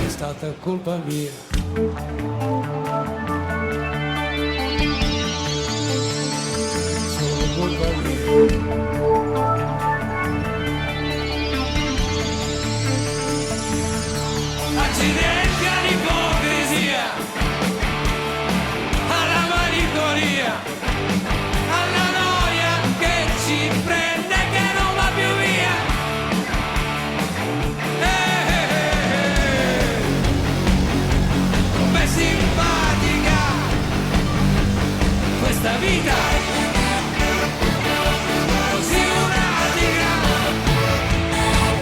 È stata colpa mia. Solo colpa mia. Accidenti all'ipocrisia, alla malinconia, alla noia che ci prende e che non va più via. Com'è simpatica questa vita, così lunatica.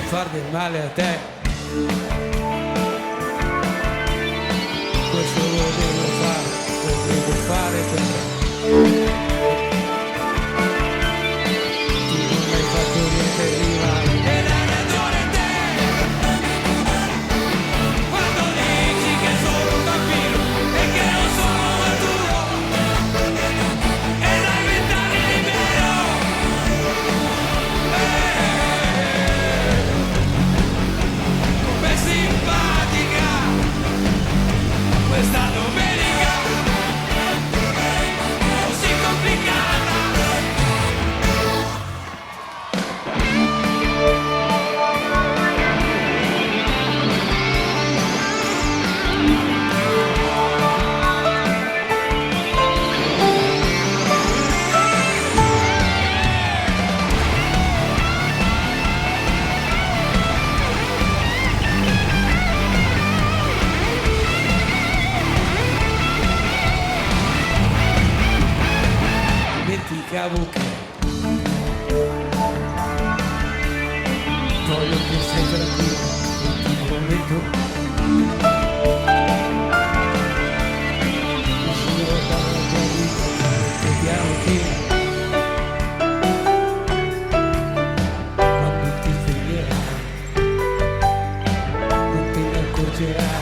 Far del male a te. Questo lo devo fare per te. Tu non hai fatto niente di male. E la ragione è te, quando dici che sono un bambino e che non sono maturo, e dai 20 anni libero. Com'è simpatica questa domenica, così complicata. Dimenticavo che voglio che sei tranquillo in un momento. Uscirò dalla tua vita, vediamo che quando ti sveglierai non te ne accorgerai.